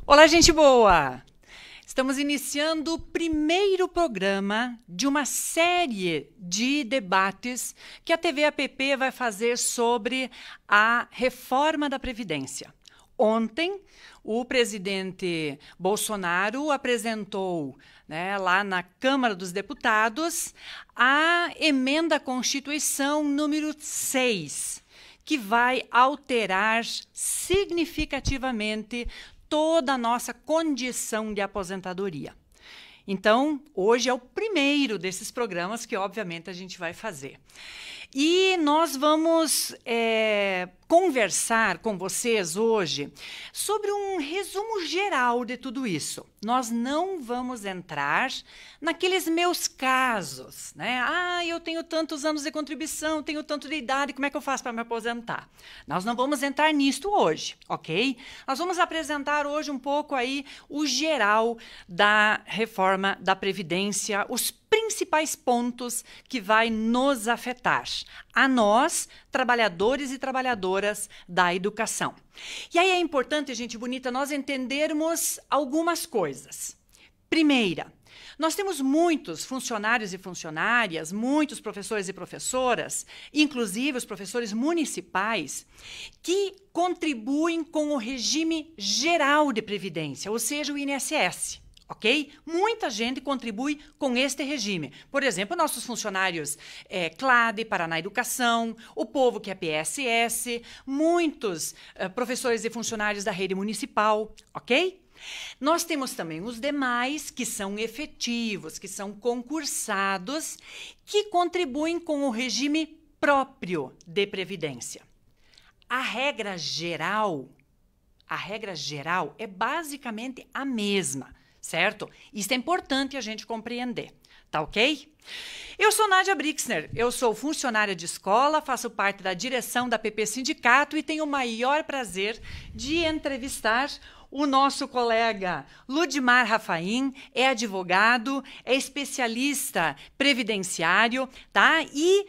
Olá, gente boa! Estamos iniciando o primeiro programa de uma série de debates que a TV APP vai fazer sobre a reforma da Previdência. Ontem, o presidente Bolsonaro apresentou, lá na Câmara dos Deputados, a emenda à Constituição número 6, que vai alterar significativamente toda a nossa condição de aposentadoria. Então, hoje é o primeiro desses programas que, obviamente, a gente vai fazer. E nós vamos conversar com vocês hoje sobre um resumo geral de tudo isso. Nós não vamos entrar naqueles meus casos, né? Ah, eu tenho tantos anos de contribuição, tenho tanto de idade, como é que eu faço para me aposentar? Nós não vamos entrar nisto hoje, ok? Nós vamos apresentar hoje um pouco aí o geral da reforma da Previdência, os principais pontos que vai nos afetar, a nós, trabalhadores e trabalhadoras da educação. E aí é importante, gente bonita, nós entendermos algumas coisas. Primeira, nós temos muitos funcionários e funcionárias, muitos professores e professoras, inclusive os professores municipais, que contribuem com o regime geral de previdência, ou seja, o INSS. Ok? Muita gente contribui com este regime. Por exemplo, nossos funcionários CLAD, Paraná Educação, o povo que é PSS, muitos professores e funcionários da rede municipal, ok? Nós temos também os demais que são efetivos, que são concursados, que contribuem com o regime próprio de previdência. A regra geral é basicamente a mesma. Certo? Isso é importante a gente compreender, tá ok? Eu sou Nádia Brixner, eu sou funcionária de escola, faço parte da direção da PP Sindicato e tenho o maior prazer de entrevistar o nosso colega Ludmar Rafaim, é advogado, é especialista previdenciário, tá? E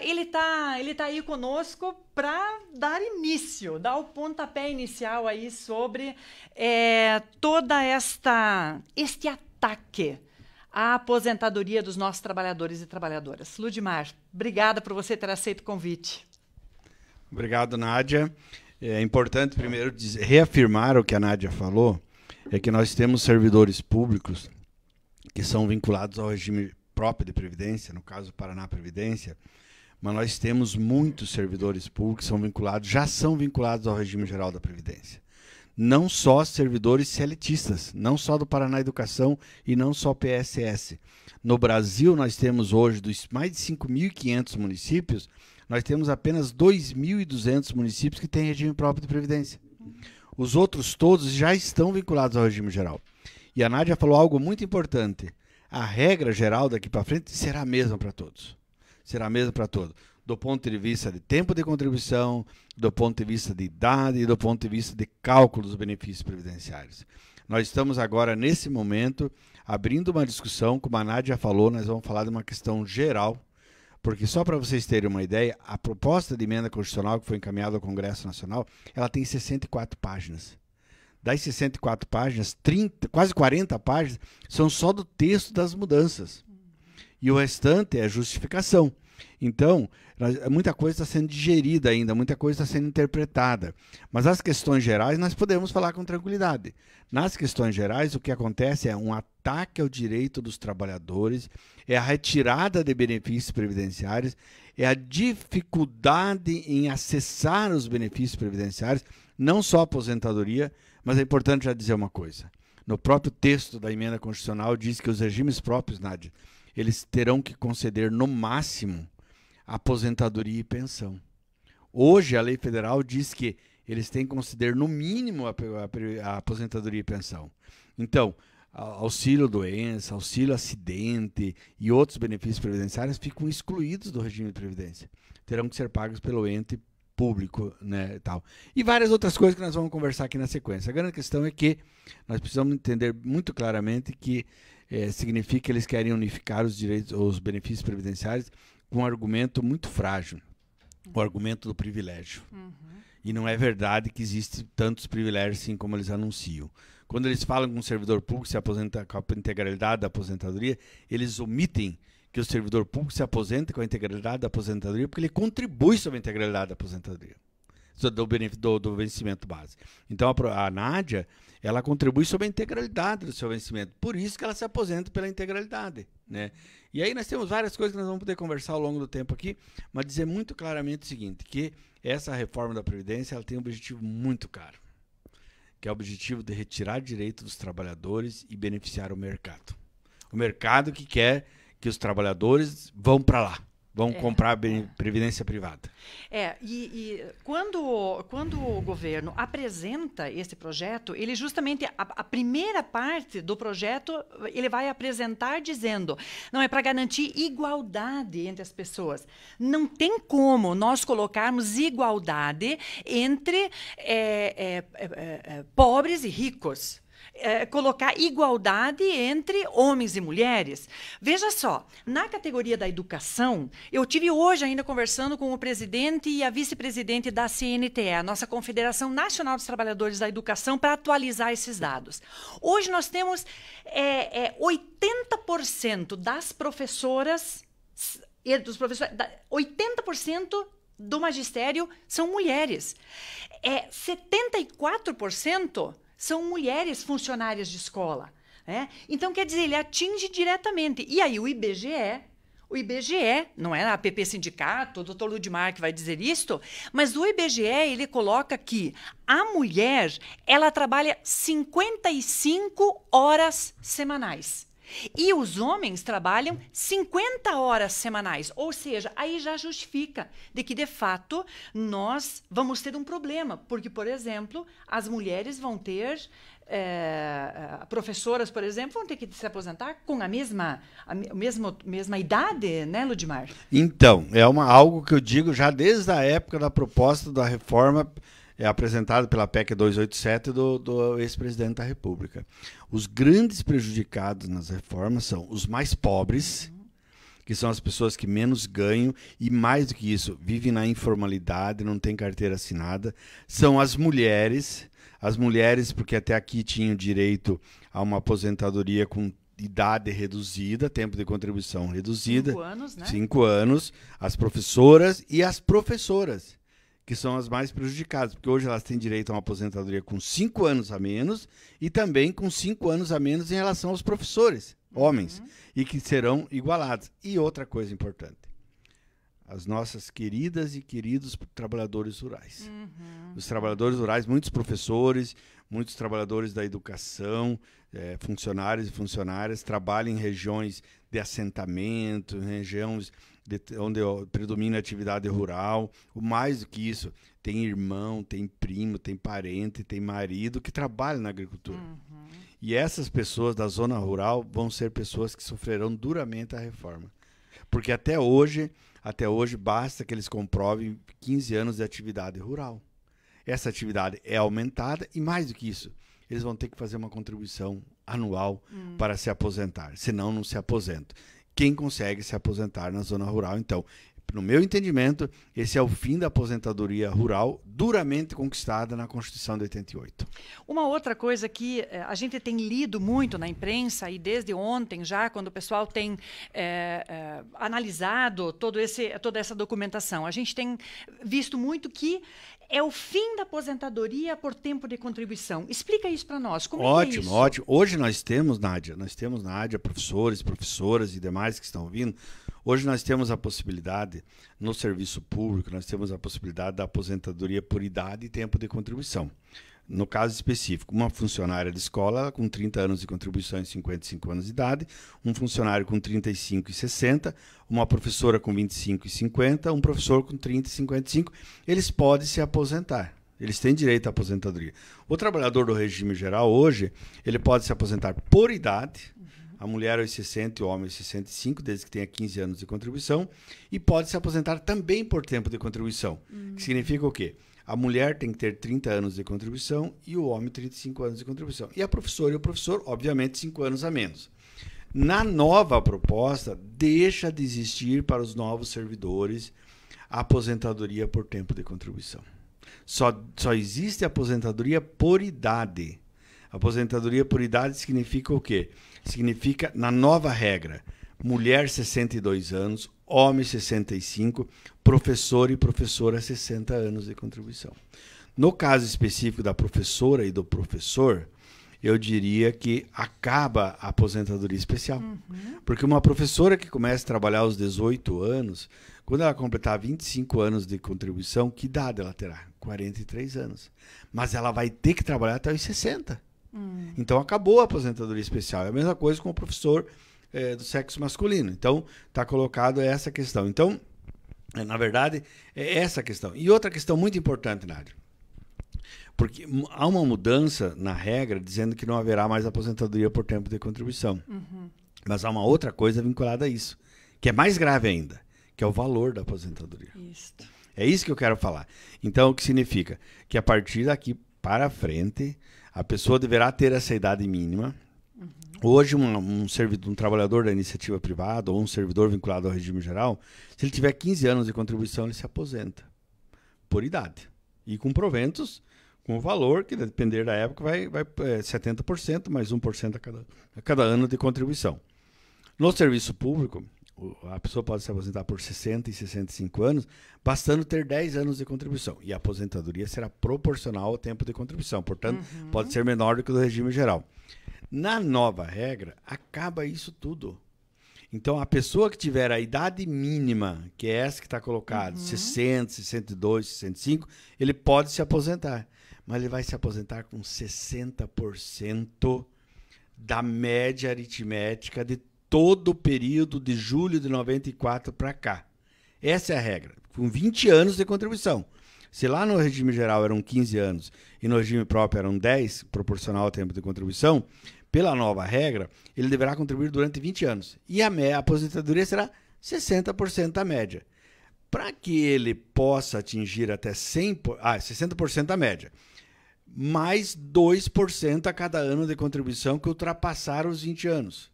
ele tá aí conosco para dar início, dar o pontapé inicial aí sobre toda este ataque à aposentadoria dos nossos trabalhadores e trabalhadoras. Ludmar, obrigada por você ter aceito o convite. Obrigado, Nádia. É importante primeiro reafirmar o que a Nádia falou, é que nós temos servidores públicos que são vinculados ao regime próprio de Previdência, no caso Paraná Previdência, mas nós temos muitos servidores públicos que já são vinculados ao regime geral da Previdência. Não só servidores CLTistas, não só do Paraná Educação e não só PSS. No Brasil, nós temos hoje, dos mais de 5.500 municípios, nós temos apenas 2.200 municípios que têm regime próprio de Previdência. Os outros todos já estão vinculados ao regime geral. E a Nádia falou algo muito importante. A regra geral daqui para frente será a mesma para todos. Será a mesma para todos. Do ponto de vista de tempo de contribuição, do ponto de vista de idade e do ponto de vista de cálculo dos benefícios previdenciários. Nós estamos agora, nesse momento, abrindo uma discussão, como a Nádia falou, nós vamos falar de uma questão geral, porque só para vocês terem uma ideia, a proposta de emenda constitucional que foi encaminhada ao Congresso Nacional, ela tem 64 páginas. Das 64 páginas, quase 40 páginas são só do texto das mudanças. E o restante é justificação. Então, muita coisa está sendo digerida ainda, muita coisa está sendo interpretada. Mas as questões gerais nós podemos falar com tranquilidade. Nas questões gerais, o que acontece é um ataque ao direito dos trabalhadores, é a retirada de benefícios previdenciários, é a dificuldade em acessar os benefícios previdenciários, não só a aposentadoria, mas é importante já dizer uma coisa. No próprio texto da emenda constitucional diz que os regimes próprios, Nádia, eles terão que conceder no máximo aposentadoria e pensão. Hoje a lei federal diz que eles têm que conceder no mínimo a aposentadoria e pensão. Então, auxílio doença, auxílio acidente e outros benefícios previdenciários ficam excluídos do regime de previdência. Terão que ser pagos pelo ente público, né, e tal. E várias outras coisas que nós vamos conversar aqui na sequência. A grande questão é que nós precisamos entender muito claramente que significa que eles querem unificar os direitos, os benefícios previdenciários com um argumento muito frágil, o argumento do privilégio. E não é verdade que existem tantos privilégios assim como eles anunciam. Quando eles falam que um servidor público se aposenta com a integralidade da aposentadoria, eles omitem que o servidor público se aposente com a integralidade da aposentadoria porque ele contribui sobre a integralidade da aposentadoria, do vencimento base. Então, a Nádia, ela contribui sobre a integralidade do seu vencimento. Por isso que ela se aposenta pela integralidade, né? E aí nós temos várias coisas que nós vamos poder conversar ao longo do tempo aqui, mas dizer muito claramente o seguinte, que essa reforma da Previdência ela tem um objetivo muito claro, que é o objetivo de retirar direito dos trabalhadores e beneficiar o mercado. O mercado que quer que os trabalhadores vão para lá. Vão comprar previdência privada. E quando o governo apresenta esse projeto, ele justamente, a primeira parte do projeto, ele vai apresentar dizendo, não é para garantir igualdade entre as pessoas. Não tem como nós colocarmos igualdade entre pobres e ricos. Colocar igualdade entre homens e mulheres. Veja só, na categoria da educação, eu tive hoje ainda conversando com o presidente e a vice-presidente da CNTE, a nossa Confederação Nacional dos Trabalhadores da Educação, para atualizar esses dados. Hoje nós temos 80% das professoras, 80% do magistério são mulheres. 74% são mulheres funcionárias de escola. Né? Então, quer dizer, ele atinge diretamente. E aí o IBGE, não é a APP Sindicato, o doutor Ludmar que vai dizer isto, mas o IBGE, ele coloca que a mulher, ela trabalha 55 horas semanais. E os homens trabalham 50 horas semanais, ou seja, aí já justifica de que, de fato, nós vamos ter um problema, porque, por exemplo, as mulheres vão ter, professoras, por exemplo, vão ter que se aposentar com a mesma idade, né, Ludmar? Então, algo que eu digo já desde a época da proposta da reforma apresentado pela PEC 287 do ex-presidente da República. Os grandes prejudicados nas reformas são os mais pobres, que são as pessoas que menos ganham e, mais do que isso, vivem na informalidade, não têm carteira assinada. São as mulheres porque até aqui tinham direito a uma aposentadoria com idade reduzida, tempo de contribuição reduzida. 5 anos, né? 5 anos. As professoras e as professoras, que são as mais prejudicadas, porque hoje elas têm direito a uma aposentadoria com 5 anos a menos e também com 5 anos a menos em relação aos professores, homens, e que serão igualados. E outra coisa importante, as nossas queridas e queridos trabalhadores rurais. Os trabalhadores rurais, muitos professores, muitos trabalhadores da educação, funcionários e funcionárias, trabalham em regiões de assentamento, em regiões onde predomina a atividade rural. O mais do que isso, tem irmão, tem primo, tem parente, tem marido que trabalha na agricultura. E essas pessoas da zona rural vão ser pessoas que sofrerão duramente a reforma. Porque até hoje basta que eles comprovem 15 anos de atividade rural. Essa atividade é aumentada e, mais do que isso, eles vão ter que fazer uma contribuição anual para se aposentar, senão não se aposentam. Quem consegue se aposentar na zona rural, então, no meu entendimento, esse é o fim da aposentadoria rural duramente conquistada na Constituição de 88. Uma outra coisa que a gente tem lido muito na imprensa, e desde ontem já, quando o pessoal tem analisado toda essa documentação, a gente tem visto muito que é o fim da aposentadoria por tempo de contribuição. Explica isso para nós. Como é isso? Ótimo. Hoje nós temos, Nádia, professores, professoras e demais que estão vindo. Hoje nós temos a possibilidade, no serviço público, nós temos a possibilidade da aposentadoria por idade e tempo de contribuição. No caso específico, uma funcionária de escola com 30 anos de contribuição e 55 anos de idade, um funcionário com 35 e 60, uma professora com 25 e 50, um professor com 30 e 55, eles podem se aposentar. Eles têm direito à aposentadoria. O trabalhador do regime geral hoje, ele pode se aposentar por idade A mulher aos 60 e o homem aos 65, desde que tenha 15 anos de contribuição. E pode se aposentar também por tempo de contribuição. Que significa o quê? A mulher tem que ter 30 anos de contribuição e o homem 35 anos de contribuição. E a professora e o professor, obviamente, 5 anos a menos. Na nova proposta, deixa de existir para os novos servidores a aposentadoria por tempo de contribuição. Só existe a aposentadoria por idade. Aposentadoria por idade significa o quê? Significa, na nova regra, mulher 62 anos, homem 65, professor e professora 60 anos de contribuição. No caso específico da professora e do professor, eu diria que acaba a aposentadoria especial. Porque uma professora que começa a trabalhar aos 18 anos, quando ela completar 25 anos de contribuição, que idade ela terá? 43 anos. Mas ela vai ter que trabalhar até os 60. Então acabou a aposentadoria especial. É a mesma coisa com o professor do sexo masculino. Então está colocado essa questão. Então, na verdade, é essa questão. E outra questão muito importante, Nádia. Porque há uma mudança na regra dizendo que não haverá mais aposentadoria por tempo de contribuição. Mas há uma outra coisa vinculada a isso, que é mais grave ainda, que é o valor da aposentadoria. É isso que eu quero falar. Então, o que significa? Que a partir daqui para frente, a pessoa deverá ter essa idade mínima. Hoje, um trabalhador da iniciativa privada ou um servidor vinculado ao regime geral, se ele tiver 15 anos de contribuição, ele se aposenta por idade. E com proventos, com o valor, que depender da época, vai 70%, mais 1% a cada ano de contribuição. No serviço público, a pessoa pode se aposentar por 60 e 65 anos, bastando ter 10 anos de contribuição. E a aposentadoria será proporcional ao tempo de contribuição. Portanto, pode ser menor do que o do regime geral. Na nova regra, acaba isso tudo. Então, a pessoa que tiver a idade mínima, que é essa que está colocada, 60, 62, 65, ele pode se aposentar. Mas ele vai se aposentar com 60% da média aritmética de todo o período de julho de 94 para cá. Essa é a regra. Com 20 anos de contribuição. Se lá no regime geral eram 15 anos e no regime próprio eram 10, proporcional ao tempo de contribuição, pela nova regra, ele deverá contribuir durante 20 anos. E a aposentadoria será 60% da média. Para que ele possa atingir até 60% da média, mais 2% a cada ano de contribuição que ultrapassar os 20 anos.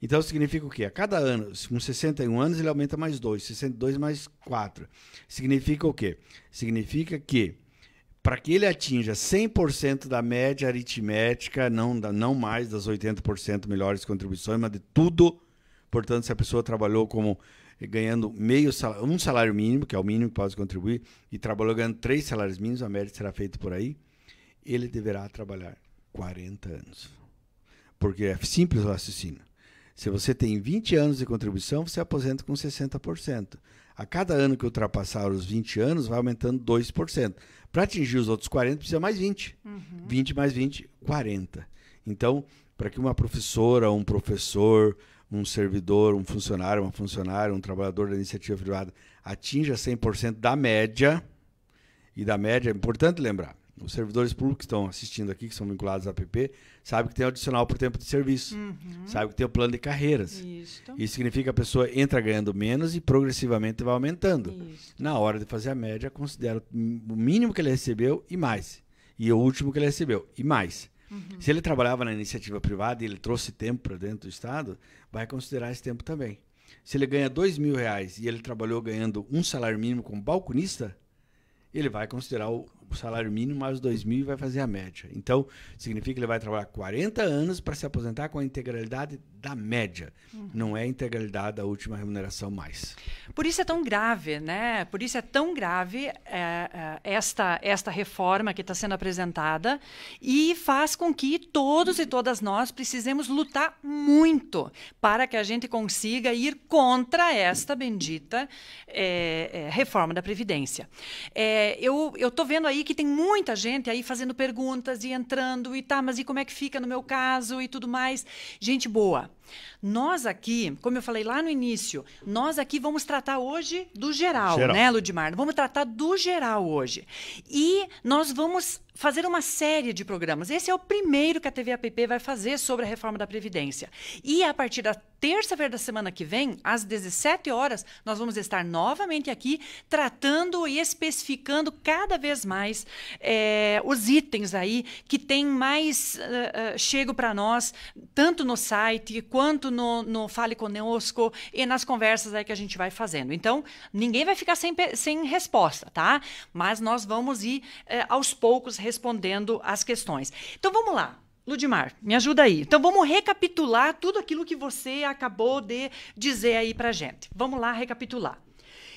Então, significa o quê? A cada ano, com 61 anos, ele aumenta mais 2, 62 mais 4. Significa o quê? Significa que, para que ele atinja 100% da média aritmética, não mais das 80% melhores contribuições, mas de tudo, portanto, se a pessoa trabalhou como ganhando um salário mínimo, que é o mínimo que pode contribuir, e trabalhou ganhando 3 salários mínimos, a média será feita por aí, ele deverá trabalhar 40 anos. Porque é simples o raciocínio. Se você tem 20 anos de contribuição, você aposenta com 60%. A cada ano que ultrapassar os 20 anos, vai aumentando 2%. Para atingir os outros 40, precisa mais 20. 20 mais 20, 40. Então, para que uma professora, um professor, um servidor, um funcionário, uma funcionária, um trabalhador da iniciativa privada atinja 100% da média, e da média é importante lembrar, os servidores públicos que estão assistindo aqui, que são vinculados à APP, sabem que tem adicional por tempo de serviço. Sabem que tem o plano de carreiras. Isso significa que a pessoa entra ganhando menos e progressivamente vai aumentando. Na hora de fazer a média, considera o mínimo que ele recebeu e mais. E o último que ele recebeu e mais. Se ele trabalhava na iniciativa privada e ele trouxe tempo para dentro do Estado, vai considerar esse tempo também. Se ele ganha R$2.000 e ele trabalhou ganhando um salário mínimo como balconista, ele vai considerar o salário mínimo mais os 2.000 e vai fazer a média. Então, significa que ele vai trabalhar 40 anos para se aposentar com a integralidade da média. Não é a integralidade da última remuneração mais. Por isso é tão grave, né? Por isso é tão grave esta reforma que está sendo apresentada e faz com que todos e todas nós precisemos lutar muito para que a gente consiga ir contra esta bendita reforma da Previdência. Eu estou vendo aí que tem muita gente aí fazendo perguntas e entrando e tá, mas e como é que fica no meu caso e tudo mais? Gente boa, nós aqui, como eu falei lá no início, nós aqui vamos tratar hoje do geral, né, Ludmar? Vamos tratar do geral hoje. E nós vamos fazer uma série de programas. Esse é o primeiro que a TV APP vai fazer sobre a reforma da Previdência. E a partir da terça-feira da semana que vem, às 17 horas, nós vamos estar novamente aqui tratando e especificando cada vez mais os itens aí que tem mais chego para nós, tanto no site quanto no Fale Conosco e nas conversas aí que a gente vai fazendo. Então, ninguém vai ficar sem resposta, tá? Mas nós vamos ir aos poucos respondendo as questões. Então, vamos lá. Ludmar, me ajuda aí. Então, vamos recapitular tudo aquilo que você acabou de dizer aí pra gente. Vamos lá recapitular.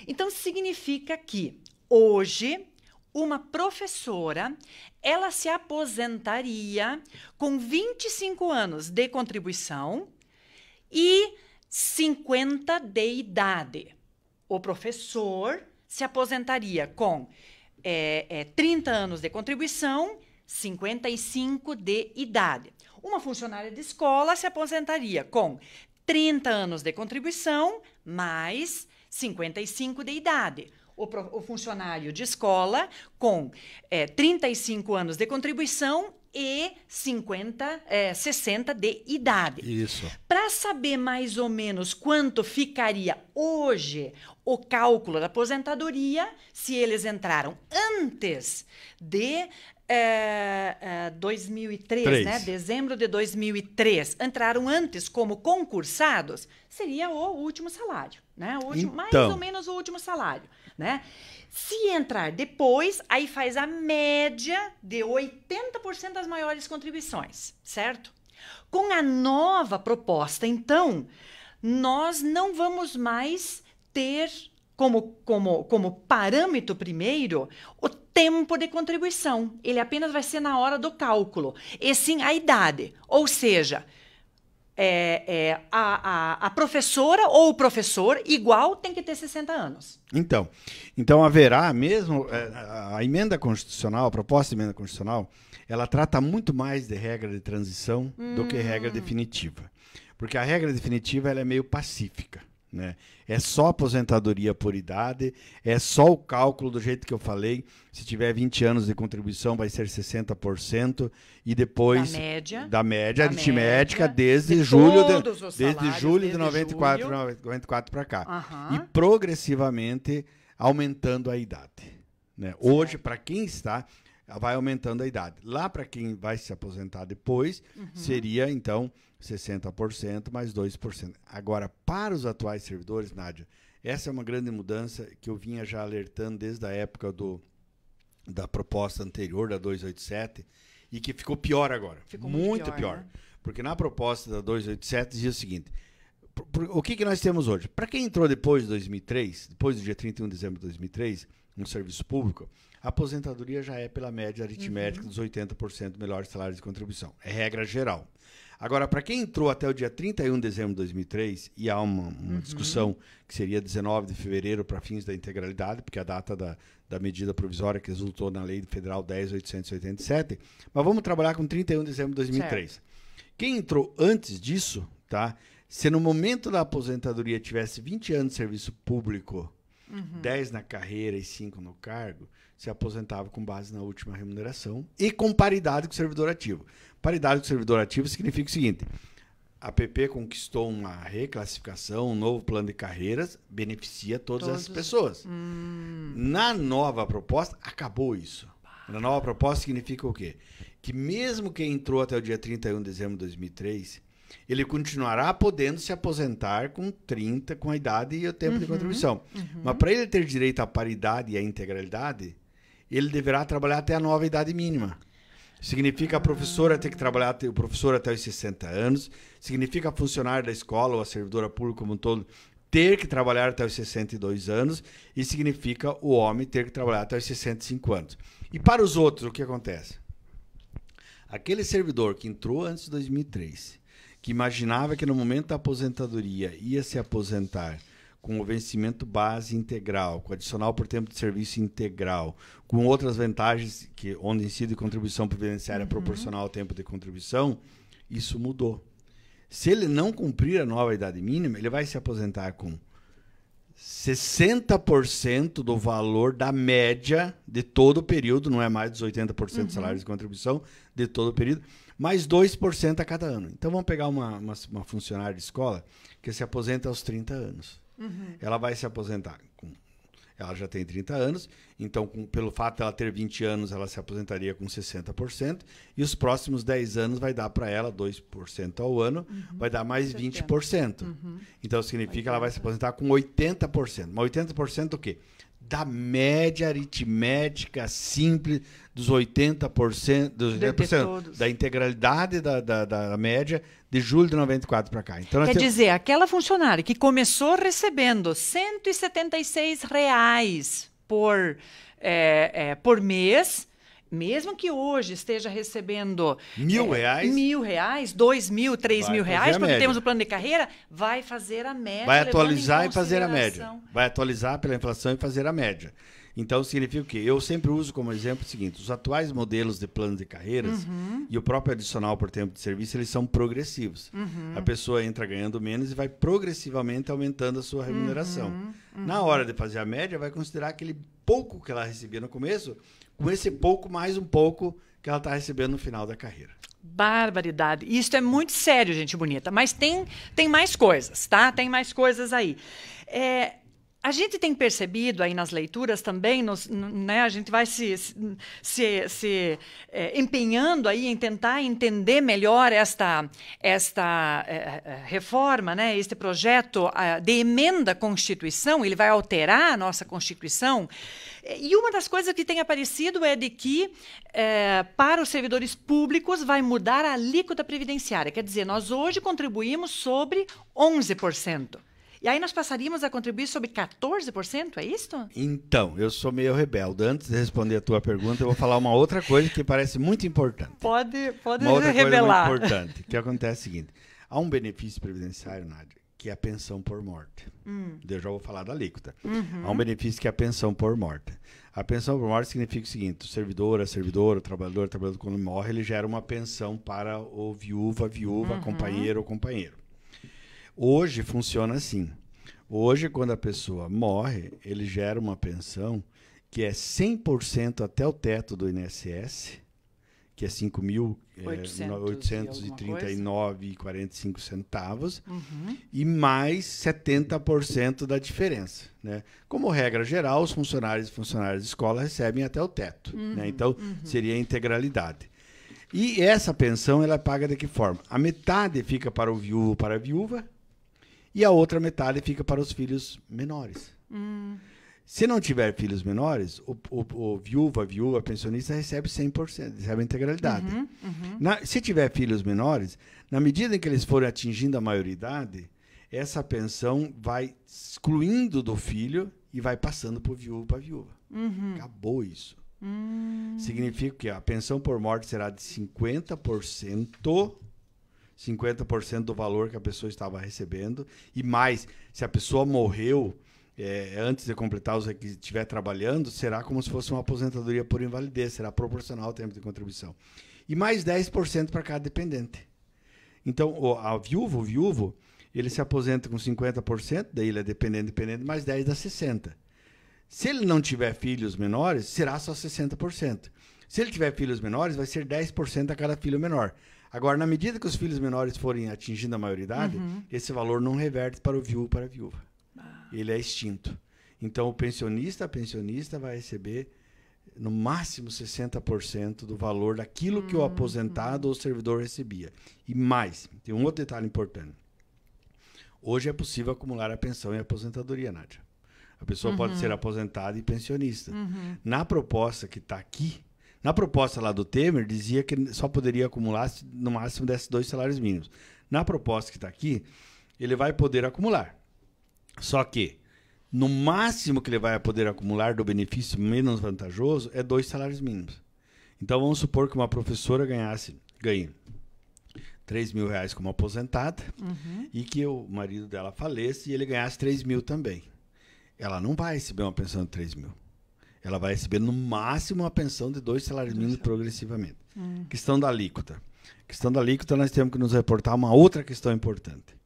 Então, significa que hoje uma professora, ela se aposentaria com 25 anos de contribuição e 50 de idade. O professor se aposentaria com 30 anos de contribuição, 55 de idade. Uma funcionária de escola se aposentaria com 30 anos de contribuição, mais 55 de idade. O funcionário de escola com 35 anos de contribuição e 60 de idade. Isso. Para saber mais ou menos quanto ficaria hoje o cálculo da aposentadoria, se eles entraram antes de 2003, né? Dezembro de 2003, entraram antes como concursados, seria o último salário, né? Mais ou menos o último salário, né? Se entrar depois, aí faz a média de 80% das maiores contribuições, certo? Com a nova proposta, então, nós não vamos mais ter como parâmetro primeiro o tempo de contribuição. Ele apenas vai ser na hora do cálculo. E sim a idade. Ou seja, a professora ou o professor igual tem que ter 60 anos. Então haverá mesmo a emenda constitucional, a proposta de emenda constitucional, ela trata muito mais de regra de transição do que regra definitiva. Porque a regra definitiva ela é meio pacífica, né? É só aposentadoria por idade, é só o cálculo do jeito que eu falei. Se tiver 20 anos de contribuição, vai ser 60%, e depois da média aritmética desde julho de 94 para cá. E progressivamente aumentando a idade, né? Hoje, para quem está, vai aumentando a idade. Lá, para quem vai se aposentar depois, seria, então, 60% mais 2%. Agora, para os atuais servidores, Nádia, essa é uma grande mudança que eu vinha já alertando desde a época da proposta anterior, da 287, e que ficou pior agora. Ficou muito pior. Né? Porque na proposta da 287 dizia o seguinte, o que nós temos hoje? Para quem entrou depois de 2003, depois do dia 31 de dezembro de 2003, no serviço público, a aposentadoria já é pela média aritmética dos 80% melhores salários de contribuição. É regra geral. Agora, para quem entrou até o dia 31 de dezembro de 2003, e há uma discussão que seria 19 de fevereiro para fins da integralidade, porque é a data da medida provisória que resultou na Lei Federal 10.887, mas vamos trabalhar com 31 de dezembro de 2003. Certo. Quem entrou antes disso, tá? Se no momento da aposentadoria tivesse 20 anos de serviço público, 10 na carreira e 5 no cargo, se aposentava com base na última remuneração e com paridade com o servidor ativo. Paridade com o servidor ativo significa o seguinte, a PP conquistou uma reclassificação, um novo plano de carreiras, beneficia todas essas pessoas. Na nova proposta, acabou isso. Na nova proposta significa o quê? Que mesmo quem entrou até o dia 31 de dezembro de 2003, ele continuará podendo se aposentar com 30, com a idade e o tempo de contribuição. Mas para ele ter direito à paridade e à integralidade, ele deverá trabalhar até a nova idade mínima. Significa a professora ter que trabalhar, o professor até os 60 anos, significa a funcionária da escola ou a servidora pública como um todo ter que trabalhar até os 62 anos e significa o homem ter que trabalhar até os 65 anos. E para os outros, o que acontece? Aquele servidor que entrou antes de 2003, que imaginava que no momento da aposentadoria ia se aposentar com o vencimento base integral, com adicional por tempo de serviço integral, com outras vantagens, onde incide contribuição previdenciária proporcional ao tempo de contribuição, isso mudou. Se ele não cumprir a nova idade mínima, ele vai se aposentar com 60% do valor da média de todo o período, não é mais dos 80% do salário de contribuição, de todo o período, mais 2% a cada ano. Então, vamos pegar uma funcionária de escola que se aposenta aos 30 anos. Ela vai se aposentar ela já tem 30 anos, então, pelo fato de ela ter 20 anos, ela se aposentaria com 60%, e os próximos 10 anos vai dar para ela 2% ao ano, vai dar mais 20%. Então, significa que ela vai se aposentar com 80%. Mas 80% o quê? Da média aritmética simples dos 80%, da integralidade da média de julho de 94 para cá. Então, quer dizer, aquela funcionária que começou recebendo R$ 176 por mês, mesmo que hoje esteja recebendo R$ 1.000, 2.000, 3.000 reais, porque temos o plano de carreira, vai fazer a média. Vai atualizar e fazer a média. Vai atualizar pela inflação e fazer a média. Então, significa o quê? Eu sempre uso como exemplo o seguinte: os atuais modelos de plano de carreiras e o próprio adicional por tempo de serviço, eles são progressivos. A pessoa entra ganhando menos e vai progressivamente aumentando a sua remuneração. Na hora de fazer a média, vai considerar aquele pouco que ela recebia no começo, com esse pouco mais um pouco que ela está recebendo no final da carreira. Barbaridade. Isso é muito sério, gente bonita. Mas tem mais coisas, tá? Tem mais coisas aí. A gente tem percebido aí nas leituras também, né, a gente vai se empenhando aí em tentar entender melhor esta reforma, né, este projeto de emenda à Constituição. Ele vai alterar a nossa Constituição. E uma das coisas que tem aparecido é de que, para os servidores públicos, vai mudar a alíquota previdenciária. Quer dizer, nós hoje contribuímos sobre 11%. E aí nós passaríamos a contribuir sobre 14%, é isso? Então, eu sou meio rebelde. Antes de responder a tua pergunta, eu vou falar uma outra coisa que parece muito importante. Pode uma outra revelar. Coisa muito importante. O que acontece é o seguinte: há um benefício previdenciário, Nádia, que é a pensão por morte. Eu já vou falar da alíquota. Há um benefício que é a pensão por morte. A pensão por morte significa o seguinte: o servidor, o trabalhador, quando morre, ele gera uma pensão para o viúva, companheiro ou companheiro. Hoje funciona assim. Hoje, quando a pessoa morre, ele gera uma pensão que é 100% até o teto do INSS, que é R$ 5.839,45, e mais 70% da diferença, né? Como regra geral, os funcionários e funcionárias de escola recebem até o teto, né? Então, seria a integralidade. E essa pensão, ela é paga de que forma? A metade fica para o viúvo, para a viúva, e a outra metade fica para os filhos menores. Se não tiver filhos menores, o viúva, a viúva, pensionista recebe 100%, recebe a integralidade. Se tiver filhos menores, na medida em que eles forem atingindo a maioridade, essa pensão vai excluindo do filho e vai passando para o viúvo, para a viúva. Acabou isso. Significa que a pensão por morte será de 50% do valor que a pessoa estava recebendo, e mais, se a pessoa morreu antes de completar os requisitos, estiver trabalhando, será como se fosse uma aposentadoria por invalidez, será proporcional ao tempo de contribuição. E mais 10% para cada dependente. Então, o viúvo, ele se aposenta com 50%, daí ele é dependente, mais 10% dá 60%. Se ele não tiver filhos menores, será só 60%. Se ele tiver filhos menores, vai ser 10% a cada filho menor. Agora, na medida que os filhos menores forem atingindo a maioridade, esse valor não reverte para o viúvo, para a viúva. Ele é extinto. Então, a pensionista vai receber no máximo 60% do valor daquilo que o aposentado ou servidor recebia. E mais, tem um outro detalhe importante. Hoje é possível acumular a pensão e a aposentadoria, Nádia. A pessoa pode ser aposentada e pensionista. Na proposta que está aqui, na proposta lá do Temer, dizia que só poderia acumular no máximo desses 2 salários mínimos. Na proposta que está aqui, ele vai poder acumular. Só que, no máximo que ele vai poder acumular do benefício menos vantajoso é 2 salários mínimos. Então, vamos supor que uma professora ganhe R$3.000 como aposentada e que o marido dela faleça e ele ganhasse 3.000 também. Ela não vai receber uma pensão de 3.000. Ela vai receber, no máximo, uma pensão de 2 salários mínimos progressivamente. Questão da alíquota. Questão da alíquota, nós temos que nos reportar uma outra questão importante.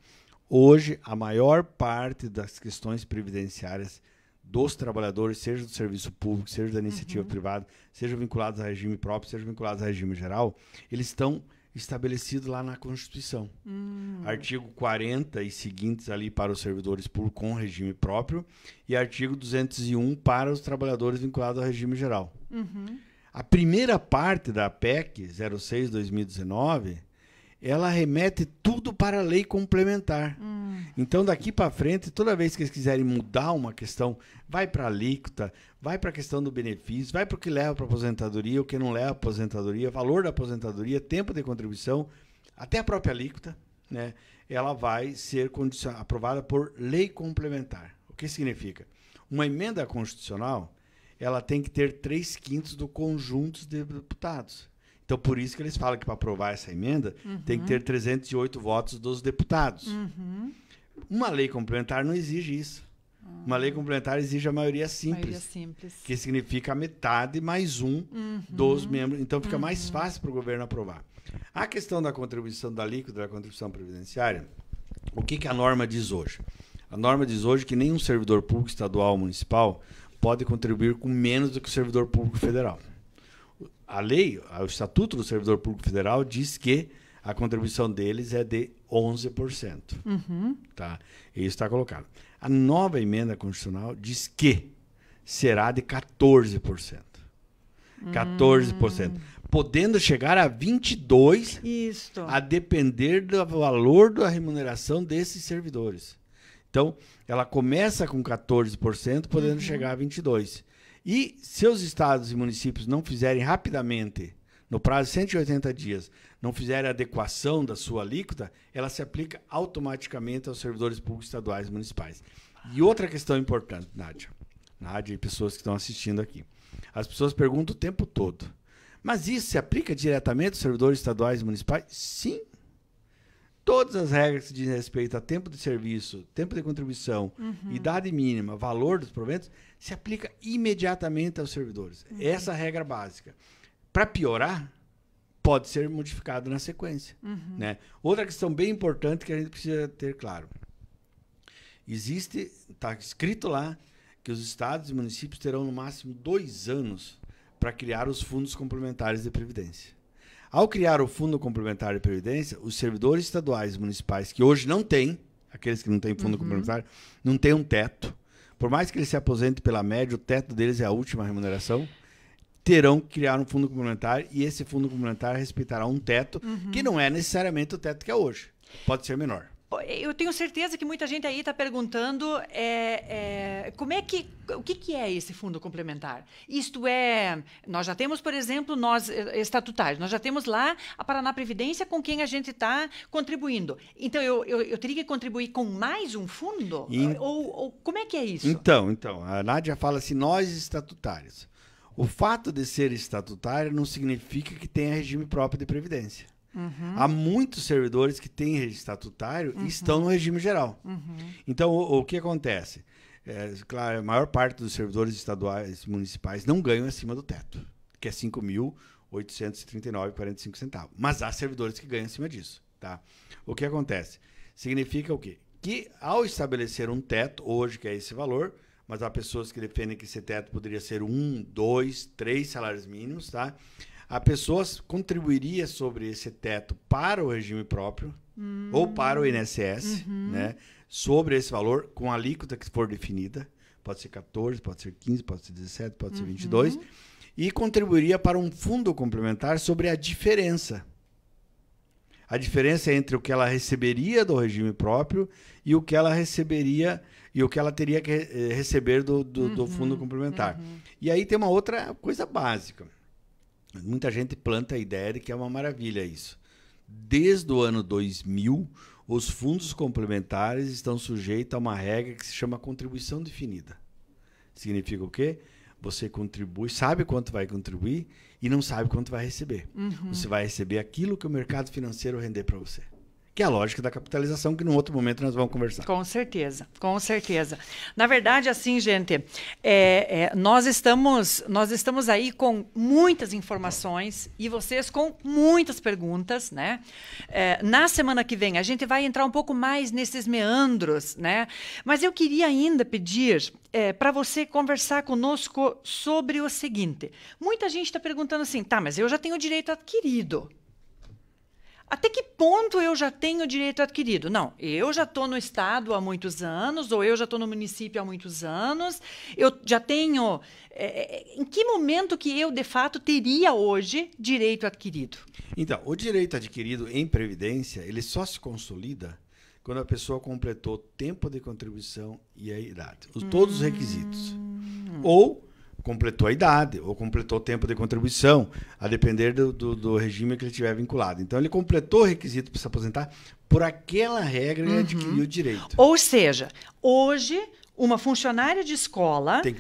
Hoje, a maior parte das questões previdenciárias dos trabalhadores, seja do serviço público, seja da iniciativa privada, seja vinculados a regime próprio, seja vinculados a regime geral, eles estão estabelecidos lá na Constituição. Artigo 40 e seguintes ali para os servidores públicos com regime próprio e artigo 201 para os trabalhadores vinculados ao regime geral. A primeira parte da PEC 06/2019, ela remete tudo para a lei complementar. Então, daqui para frente, toda vez que eles quiserem mudar uma questão, vai para a alíquota, vai para a questão do benefício, vai para o que leva para a aposentadoria, o que não leva para a aposentadoria, valor da aposentadoria, tempo de contribuição, até a própria alíquota, né, ela vai ser aprovada por lei complementar. O que significa? Uma emenda constitucional, ela tem que ter 3/5 do conjunto de deputados. Então, por isso que eles falam que para aprovar essa emenda tem que ter 308 votos dos deputados. Uma lei complementar não exige isso. Uma lei complementar exige a maioria simples, que significa a metade mais um dos membros. Então, fica mais fácil para o governo aprovar. A questão da contribuição da alíquota, da contribuição previdenciária, o que a norma diz hoje? A norma diz hoje que nenhum servidor público estadual ou municipal pode contribuir com menos do que o servidor público federal. A lei, o Estatuto do Servidor Público Federal diz que a contribuição deles é de 11%. Tá? Isso está colocado. A nova emenda constitucional diz que será de 14%. 14%. Podendo chegar a 22%, a depender do valor da remuneração desses servidores. Então, ela começa com 14%, podendo chegar a 22%. E se os estados e municípios não fizerem rapidamente, no prazo de 180 dias, não fizerem a adequação da sua alíquota, ela se aplica automaticamente aos servidores públicos estaduais e municipais. E outra questão importante, Nádia e pessoas que estão assistindo aqui. As pessoas perguntam o tempo todo, mas isso se aplica diretamente aos servidores estaduais e municipais? Sim. Todas as regras que dizem respeito a tempo de serviço, tempo de contribuição, idade mínima, valor dos proventos, se aplica imediatamente aos servidores. Essa é a regra básica. Para piorar, pode ser modificado na sequência. Né? Outra questão bem importante que a gente precisa ter claro. Está escrito lá que os estados e municípios terão no máximo 2 anos para criar os fundos complementares de previdência. Ao criar o Fundo Complementar de Previdência, os servidores estaduais e municipais que hoje não têm, aqueles que não têm fundo complementar, não têm um teto. Por mais que eles se aposentem pela média, o teto deles é a última remuneração, terão que criar um fundo complementar e esse fundo complementar respeitará um teto que não é necessariamente o teto que é hoje. Pode ser menor. Eu tenho certeza que muita gente aí está perguntando o que é esse fundo complementar. Isto é, nós já temos, por exemplo, nós estatutários, nós já temos lá a Paraná Previdência com quem a gente está contribuindo. Então, eu teria que contribuir com mais um fundo? Ou como é que é isso? Então, a Nádia fala assim, nós estatutários. O fato de ser estatutário não significa que tenha regime próprio de previdência. Há muitos servidores que têm regime estatutário e estão no regime geral. Então, o que acontece? Claro, a maior parte dos servidores estaduais e municipais não ganham acima do teto, que é R$ 5.839,45. Mas há servidores que ganham acima disso. Tá? O que acontece? Significa o quê? Que ao estabelecer um teto, hoje que é esse valor, mas há pessoas que defendem que esse teto poderia ser 1, 2, 3 salários mínimos, tá? A pessoa contribuiria sobre esse teto para o regime próprio ou para o INSS, né? Sobre esse valor, com a alíquota que for definida, pode ser 14, pode ser 15, pode ser 17, pode ser 22, e contribuiria para um fundo complementar sobre a diferença. A diferença entre o que ela receberia do regime próprio e o que ela receberia e o que ela teria que receber do fundo complementar. E aí tem uma outra coisa básica. Muita gente planta a ideia de que é uma maravilha isso. Desde o ano 2000, os fundos complementares estão sujeitos a uma regra que se chama contribuição definida. Significa o quê? Você contribui, sabe quanto vai contribuir e não sabe quanto vai receber. Você vai receber aquilo que o mercado financeiro render para você. que é a lógica da capitalização, que num outro momento nós vamos conversar. Com certeza, com certeza. Na verdade, assim, gente, nós estamos aí com muitas informações e vocês com muitas perguntas, né? Na semana que vem, a gente vai entrar um pouco mais nesses meandros, né? Mas eu queria ainda pedir para você conversar conosco sobre o seguinte. Muita gente está perguntando assim, tá, mas eu já tenho direito adquirido. Até que ponto eu já tenho direito adquirido? Não, eu já estou no estado há muitos anos, ou eu já estou no município há muitos anos, eu já tenho... em que momento que eu, de fato, teria hoje direito adquirido? Então, o direito adquirido em Previdência, ele só se consolida quando a pessoa completou tempo de contribuição e a idade. Todos os requisitos. Ou completou a idade, ou completou o tempo de contribuição, a depender do regime que ele tiver vinculado. Então, ele completou o requisito para se aposentar, por aquela regra ele adquiriu o direito. Ou seja, hoje, uma funcionária de escola tem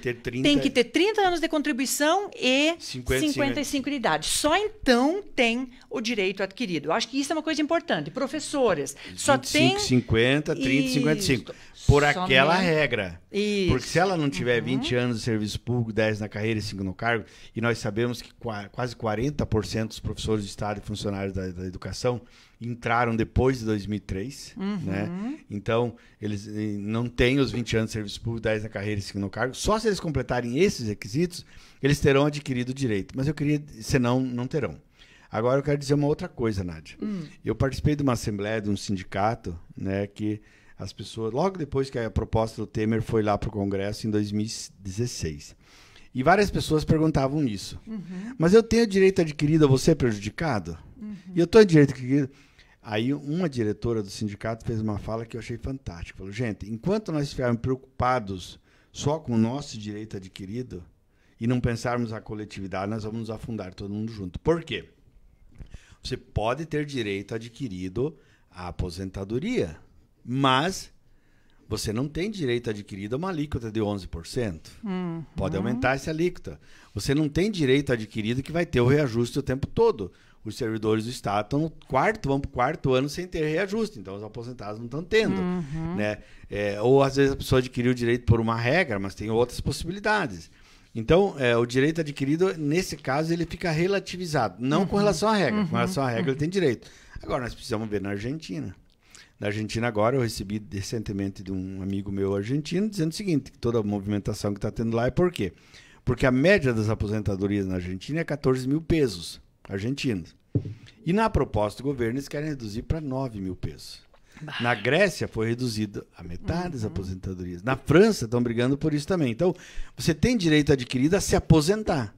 que ter 30 anos de contribuição e 55 de idade. Só então tem o direito adquirido. Eu acho que isso é uma coisa importante. Professores, só tem... 50, 30, 55. Por aquela regra. Isso. Porque se ela não tiver 20 anos de serviço público, 10 na carreira e 5 no cargo, e nós sabemos que quase 40% dos professores de Estado e funcionários da educação entraram depois de 2003, né? Então, eles não têm os 20 anos de serviço público, 10 na carreira e 5 no cargo. Só se eles completarem esses requisitos, eles terão adquirido o direito. Mas eu queria, senão, não terão. Agora, eu quero dizer uma outra coisa, Nádia. Eu participei de uma assembleia de um sindicato, né, que as pessoas, logo depois que a proposta do Temer foi lá para o Congresso, em 2016. E várias pessoas perguntavam isso. Mas eu tenho direito adquirido, a você prejudicado? E eu estou em direito adquirido? Aí uma diretora do sindicato fez uma fala que eu achei fantástica. Falou, gente, enquanto nós estivermos preocupados só com o nosso direito adquirido e não pensarmos a coletividade, nós vamos nos afundar todo mundo junto. Por quê? Você pode ter direito adquirido à aposentadoria, mas você não tem direito adquirido a uma alíquota de 11%. Pode aumentar essa alíquota. Você não tem direito adquirido que vai ter o reajuste o tempo todo. Os servidores do Estado estão vão para o quarto ano sem ter reajuste, então os aposentados não estão tendo. Né? Ou às vezes a pessoa adquiriu o direito por uma regra, mas tem outras possibilidades. Então, o direito adquirido, nesse caso, ele fica relativizado. Não com relação à regra. Com relação à regra, ele tem direito. Agora, nós precisamos ver na Argentina. Na Argentina, agora, eu recebi recentemente de um amigo meu argentino dizendo o seguinte, que toda a movimentação que está tendo lá é por quê? Porque a média das aposentadorias na Argentina é 14 mil pesos argentinos. E na proposta do governo, eles querem reduzir para 9 mil pesos. Na Grécia, foi reduzido a metade das aposentadorias. Na França, estão brigando por isso também. Então, você tem direito adquirido a se aposentar.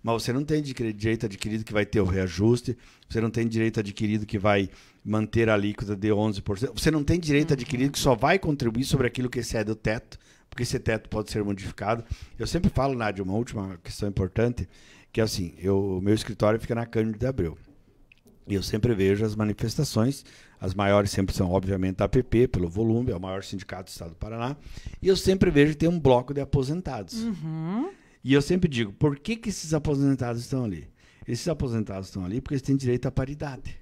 Mas você não tem direito adquirido que vai ter o reajuste, você não tem direito adquirido que vai manter a alíquota de 11%, você não tem direito adquirido que só vai contribuir sobre aquilo que excede o teto, porque esse teto pode ser modificado. Eu sempre falo, Nádia, uma última questão importante, que é assim, o meu escritório fica na Cândido de Abreu. E eu sempre vejo as manifestações, as maiores sempre são, obviamente, a APP, pelo volume, é o maior sindicato do Estado do Paraná, e eu sempre vejo que tem um bloco de aposentados. E eu sempre digo, por que esses aposentados estão ali? Esses aposentados estão ali porque eles têm direito à paridade.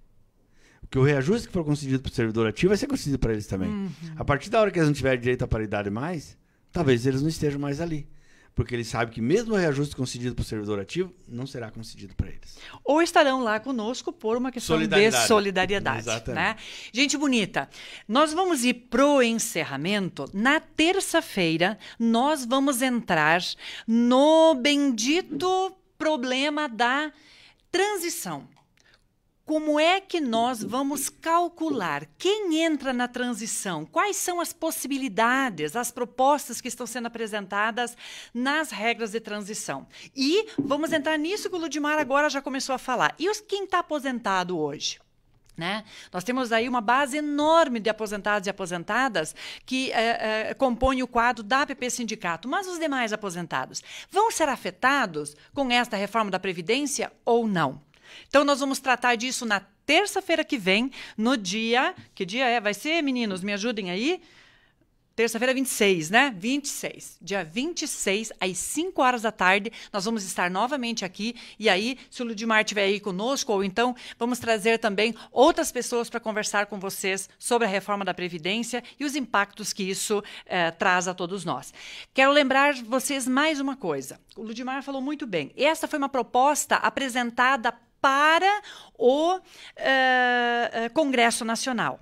Porque o reajuste que for concedido para o servidor ativo vai ser concedido para eles também. A partir da hora que eles não tiverem direito à paridade mais, talvez eles não estejam mais ali. Porque eles sabem que mesmo o reajuste concedido para o servidor ativo não será concedido para eles. Ou estarão lá conosco por uma questão de solidariedade. Exatamente. Né? Gente bonita, nós vamos ir pro encerramento. Na terça-feira, nós vamos entrar no bendito problema da transição. Como é que nós vamos calcular quem entra na transição? Quais são as possibilidades, as propostas que estão sendo apresentadas nas regras de transição? E vamos entrar nisso que o Ludmar agora já começou a falar. E quem está aposentado hoje? Né? Nós temos aí uma base enorme de aposentados e aposentadas que compõem o quadro da APP Sindicato, mas os demais aposentados vão ser afetados com esta reforma da Previdência ou não? Então, nós vamos tratar disso na terça-feira que vem, no dia... Que dia é? Vai ser, meninos? Me ajudem aí. terça-feira 26, né? 26. Dia 26, às 5 horas da tarde, nós vamos estar novamente aqui. E aí, se o Ludimar estiver aí conosco, ou então vamos trazer também outras pessoas para conversar com vocês sobre a reforma da Previdência e os impactos que isso traz a todos nós. Quero lembrar vocês mais uma coisa. O Ludimar falou muito bem. Esta foi uma proposta apresentada para o Congresso Nacional.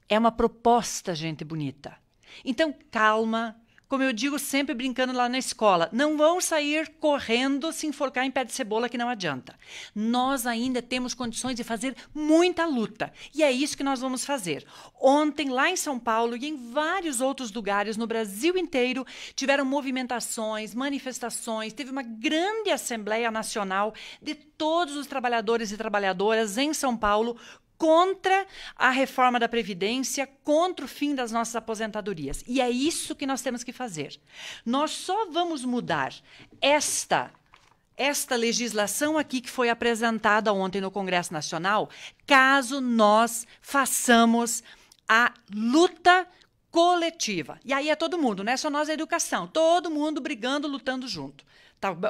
É uma proposta, gente bonita. Então, calma. Como eu digo sempre brincando lá na escola, não vão sair correndo se enforcar em pé de cebola, que não adianta. Nós ainda temos condições de fazer muita luta. E é isso que nós vamos fazer. Ontem, lá em São Paulo e em vários outros lugares no Brasil inteiro, tiveram movimentações, manifestações, teve uma grande Assembleia Nacional de todos os trabalhadores e trabalhadoras em São Paulo, contra a reforma da Previdência, contra o fim das nossas aposentadorias. E é isso que nós temos que fazer. Nós só vamos mudar esta legislação aqui que foi apresentada ontem no Congresso Nacional, caso nós façamos a luta coletiva. E aí é todo mundo, não é só nós a educação, todo mundo brigando, lutando junto.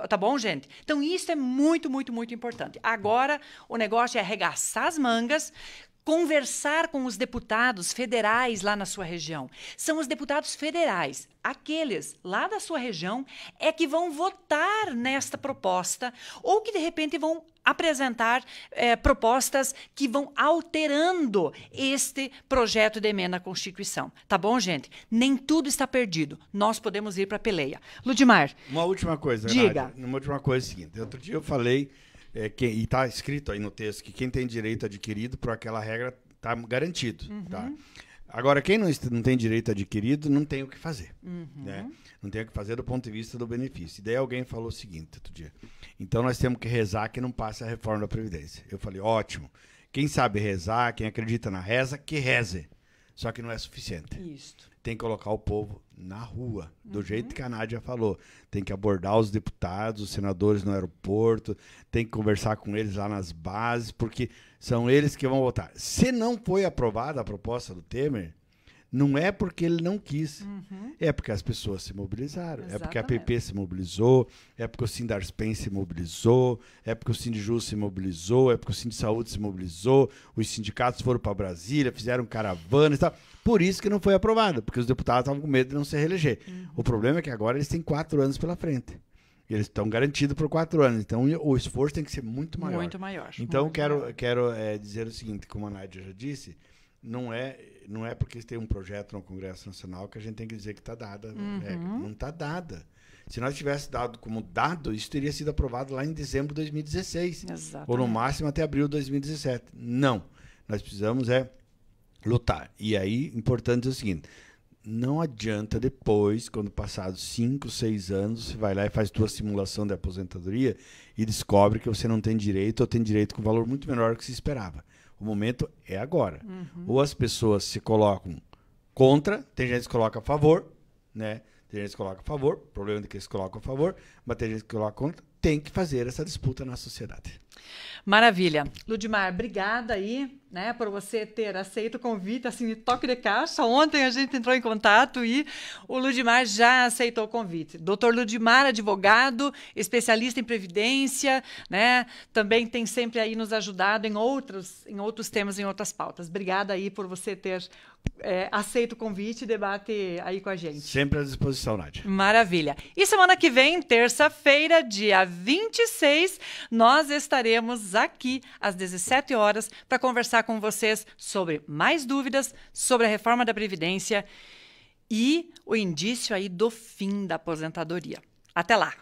Tá bom, gente? Então, isso é muito, muito, muito importante. Agora, o negócio é arregaçar as mangas, conversar com os deputados federais lá na sua região. São os deputados federais, aqueles lá da sua região, é que vão votar nesta proposta ou que, de repente, vão apresentar propostas que vão alterando este projeto de emenda à Constituição. Tá bom, gente? Nem tudo está perdido. Nós podemos ir para a peleia. Ludimar. Uma última coisa, diga. Nádia. Uma última coisa é a seguinte. Outro dia eu falei, e está escrito aí no texto, que quem tem direito adquirido por aquela regra está garantido. Uhum. Tá? Agora, quem não tem direito adquirido não tem o que fazer. Uhum. Né? Não tem o que fazer do ponto de vista do benefício. E daí alguém falou o seguinte outro dia. Então nós temos que rezar que não passe a reforma da Previdência. Eu falei, ótimo. Quem sabe rezar, quem acredita na reza, que reze. Só que não é suficiente. Isso. Tem que colocar o povo na rua, do jeito que a Nádia falou. Tem que abordar os deputados, os senadores no aeroporto, tem que conversar com eles lá nas bases, porque são eles que vão votar. Se não foi aprovada a proposta do Temer, não é porque ele não quis, é porque as pessoas se mobilizaram, exatamente. É porque a PP se mobilizou, é porque o Sindarspen se mobilizou, é porque o Sindijus se mobilizou, é porque o Sindisaúde se mobilizou, os sindicatos foram para Brasília, fizeram caravanas e tal. Por isso que não foi aprovado, porque os deputados estavam com medo de não se reeleger. O problema é que agora eles têm 4 anos pela frente. E eles estão garantidos por 4 anos. Então, o esforço tem que ser muito maior. Muito maior. Então, muito quero dizer o seguinte, como a Nádia já disse, não é porque tem um projeto no Congresso Nacional que a gente tem que dizer que está dada. Não está dada. Se nós tivéssemos dado como dado, isso teria sido aprovado lá em dezembro de 2016. Exatamente. Ou no máximo até abril de 2017. Não. Nós precisamos lutar. E aí, importante é o seguinte, não adianta depois, quando passados 5, 6 anos, você vai lá e faz tua simulação de aposentadoria e descobre que você não tem direito ou tem direito com valor muito menor do que se esperava. O momento é agora. Ou as pessoas se colocam contra, tem gente que se coloca a favor, né? Tem gente que se coloca a favor, o problema é que eles se colocam a favor, mas tem gente que se coloca contra, tem que fazer essa disputa na sociedade. Maravilha. Ludimar, obrigada aí, né, por você ter aceito o convite, assim, de toque de caixa. Ontem a gente entrou em contato e o Ludimar já aceitou o convite. Dr. Ludimar, advogado, especialista em previdência, né, também tem sempre aí nos ajudado em outros temas, em outras pautas. Obrigada aí por você ter aceito o convite e debate aí com a gente. Sempre à disposição, Nádia. Maravilha. E semana que vem, terça-feira, dia 26, nós estaremos aqui às 17 horas para conversar com vocês sobre mais dúvidas sobre a reforma da Previdência e o indício aí do fim da aposentadoria. Até lá!